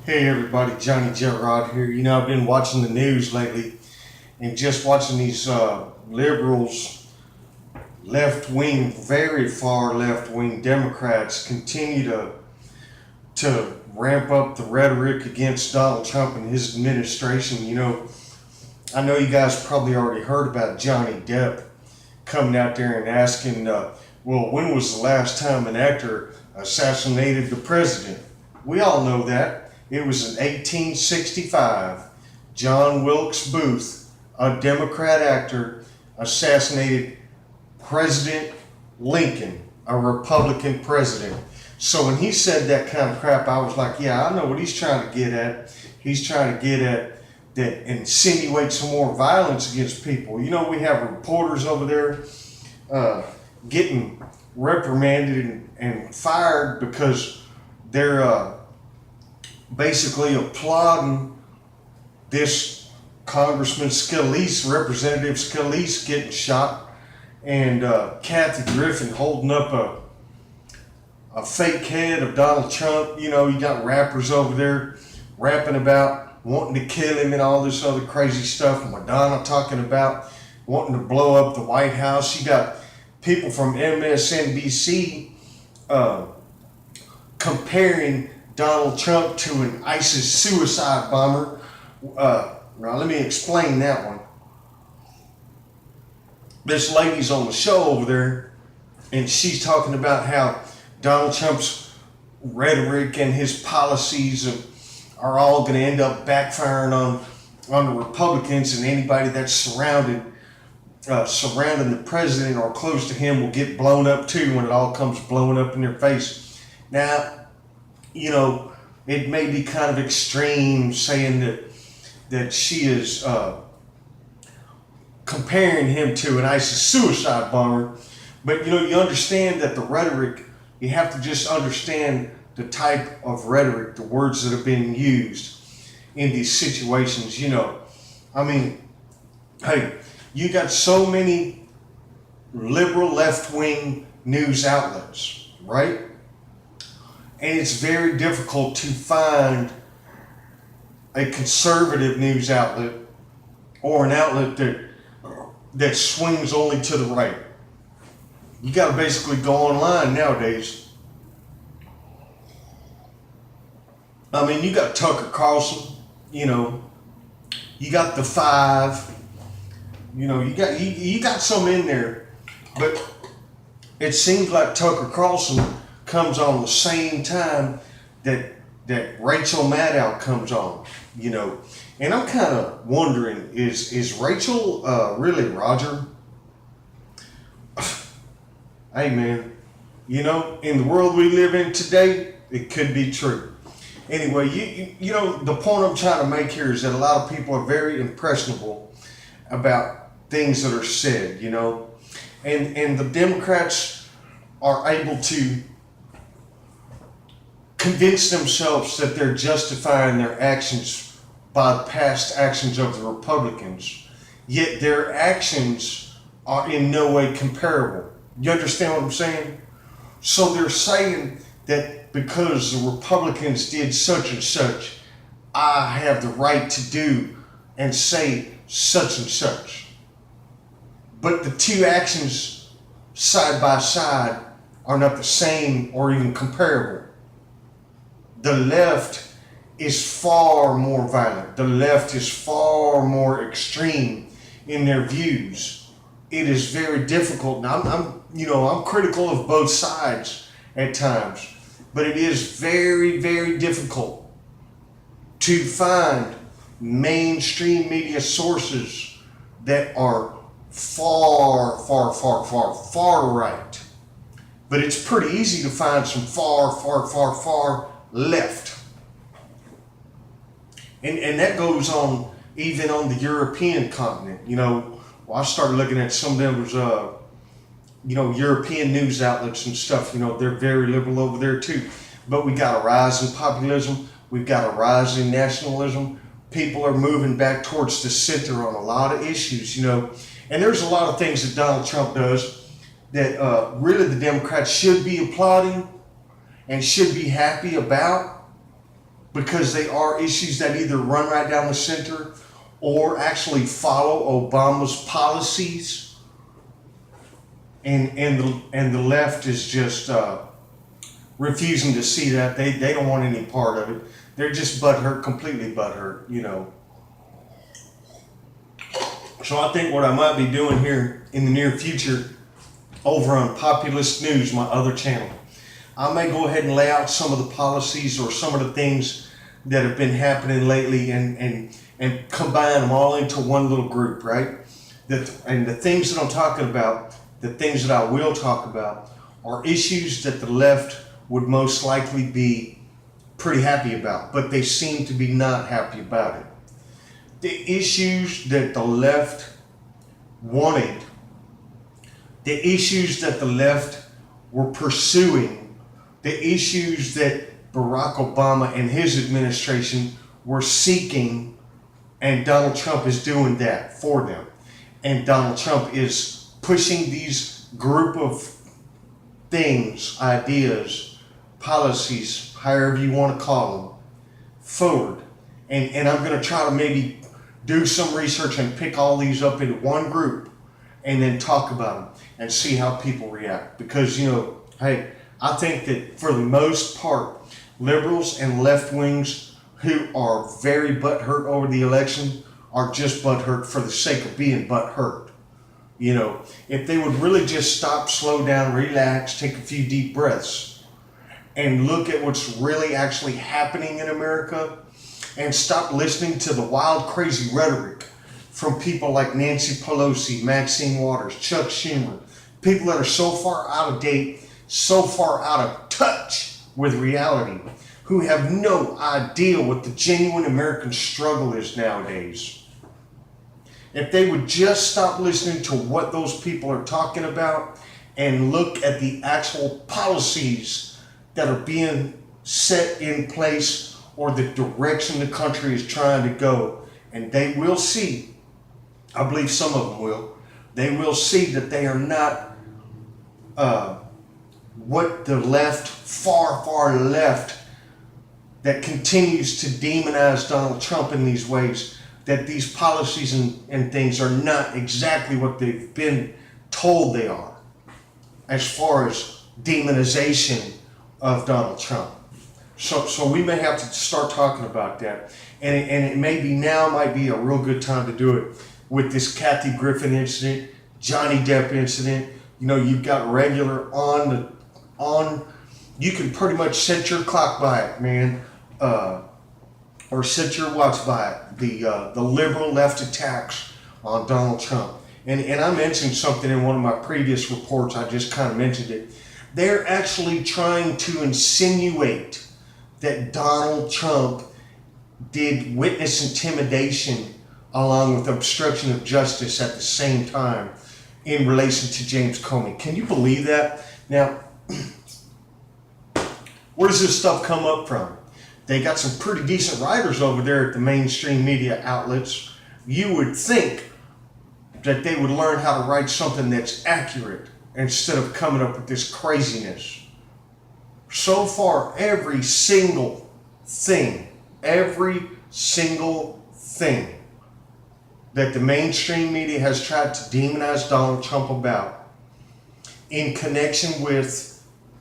Hey everybody, Johnnyjetrod here. I've been watching the news lately and just watching these liberals, left-wing, very far left-wing Democrats continue to ramp up the rhetoric against Donald Trump and his administration. I know you guys probably already heard about Johnny Depp coming out there and asking, well, when was the last time an actor assassinated the president? We all know that. It was in 1865. John Wilkes Booth, a Democrat actor, assassinated President Lincoln, a Republican president. So when he said that kind of crap, I was like, yeah, I know what he's trying to get at. He's trying to get at that, insinuate some more violence against people. We have reporters over there getting reprimanded and fired because they're basically applauding this Congressman Scalise, Representative Scalise, getting shot, and Kathy Griffin holding up a fake head of Donald Trump. You got rappers over there rapping about wanting to kill him and all this other crazy stuff. Madonna talking about wanting to blow up the White House. You got people from MSNBC comparing Donald Trump to an ISIS suicide bomber. Now let me explain that one. This lady's on the show over there, and she's talking about how Donald Trump's rhetoric and his policies are all going to end up backfiring on the Republicans, and anybody that's surrounding the president or close to him will get blown up too when it all comes blowing up in their face. Now, it may be kind of extreme saying that she is comparing him to an ISIS suicide bomber, but you understand that the rhetoric, you have to just understand the type of rhetoric, the words that are being used in these situations. Hey, you got so many liberal left-wing news outlets, right? And it's very difficult to find a conservative news outlet or an outlet that swings only to the right. You got to basically go online nowadays. You got Tucker Carlson, you got the Five, you got some in there, but it seems like Tucker Carlson comes on the same time that Rachel Maddow comes on, and I'm kind of wondering, is Rachel really Roger? Hey man, in the world we live in today, it could be true. Anyway, the point I'm trying to make here is that a lot of people are very impressionable about things that are said, and the Democrats are able to convince themselves that they're justifying their actions by the past actions of the Republicans, yet their actions are in no way comparable. You understand what I'm saying? So they're saying that because the Republicans did such and such, I have the right to do and say such and such. But the two actions side by side are not the same or even comparable. The left is far more violent. The left is far more extreme in their views. It is very difficult. Now, I'm critical of both sides at times, but it is very, very difficult to find mainstream media sources that are far, far, far, far, far right. But it's pretty easy to find some far, far, far, far left. And that goes on even on the European continent. I started looking at some of those, European news outlets and stuff. They're very liberal over there too. But we got a rise in populism. We've got a rise in nationalism. People are moving back towards the center on a lot of issues, And there's a lot of things that Donald Trump does that really the Democrats should be applauding and should be happy about. because they are issues that either run right down the center or actually follow Obama's policies, and the left is just refusing to see that. They don't want any part of it. They're just butthurt, completely butthurt, you know. So I think what I might be doing here in the near future over on Populist News, my other channel, I may go ahead and lay out some of the policies or some of the things that have been happening lately and combine them all into one little group, right? And the things that I'm talking about, the things that I will talk about, are issues that the left would most likely be pretty happy about, but they seem to be not happy about it. The issues that the left wanted, the issues that the left were pursuing, the issues that Barack Obama and his administration were seeking, and Donald Trump is doing that for them. And Donald Trump is pushing these group of things, ideas, policies, however you want to call them, forward. And I'm going to try to maybe do some research and pick all these up into one group and then talk about them and see how people react. Because, you know, hey, I think that for the most part, liberals and left wings who are very butthurt over the election are just butthurt for the sake of being butthurt. You know, if they would really just stop, slow down, relax, take a few deep breaths, and look at what's really actually happening in America, and stop listening to the wild, crazy rhetoric from people like Nancy Pelosi, Maxine Waters, Chuck Schumer, people that are so far out of date, so far out of touch with reality, who have no idea what the genuine American struggle is nowadays. If they would just stop listening to what those people are talking about and look at the actual policies that are being set in place or the direction the country is trying to go, and they will see, I believe some of them will, they will see that they are not what the left, far left, that continues to demonize Donald Trump in these ways, that these policies and things are not exactly what they've been told they are, as far as demonization of Donald Trump. So we may have to start talking about that. And it may be now, might be a real good time to do it with this Kathy Griffin incident, Johnny Depp incident. You know, you've got regular you can pretty much set your clock by it, man. Or set your watch by it, the liberal left attacks on Donald Trump. And I mentioned something in one of my previous reports, I just kind of mentioned it. They're actually trying to insinuate that Donald Trump did witness intimidation along with obstruction of justice at the same time in relation to James Comey. Can you believe that? Now, where does this stuff come up from? They got some pretty decent writers over there at the mainstream media outlets. You would think that they would learn how to write something that's accurate instead of coming up with this craziness. So far, every single thing that the mainstream media has tried to demonize Donald Trump about in connection with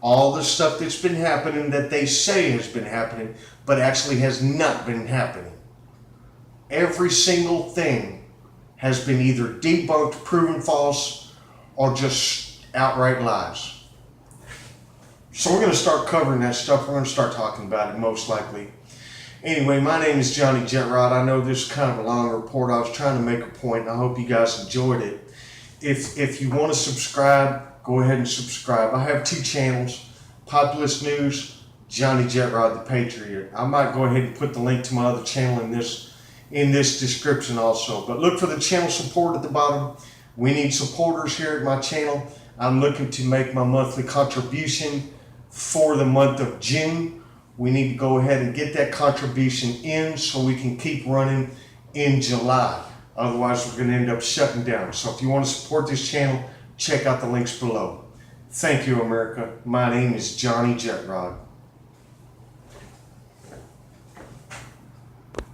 all the stuff that's been happening that they say has been happening, but actually has not been happening. Every single thing has been either debunked, proven false, or just outright lies. So we're going to start covering that stuff. We're going to start talking about it, most likely. Anyway, my name is Johnnyjetrod. I know this is kind of a long report. I was trying to make a point, and I hope you guys enjoyed it. If you want to subscribe, go ahead and subscribe. I have two channels, Populist News, Johnnyjetrod The Patriot. I might go ahead and put the link to my other channel in this description also. But look for the channel support at the bottom. We need supporters here at my channel. I'm looking to make my monthly contribution for the month of June. We need to go ahead and get that contribution in so we can keep running in July. Otherwise, we're going to end up shutting down. So if you want to support this channel, check out the links below. Thank you, America. My name is Johnnyjetrod.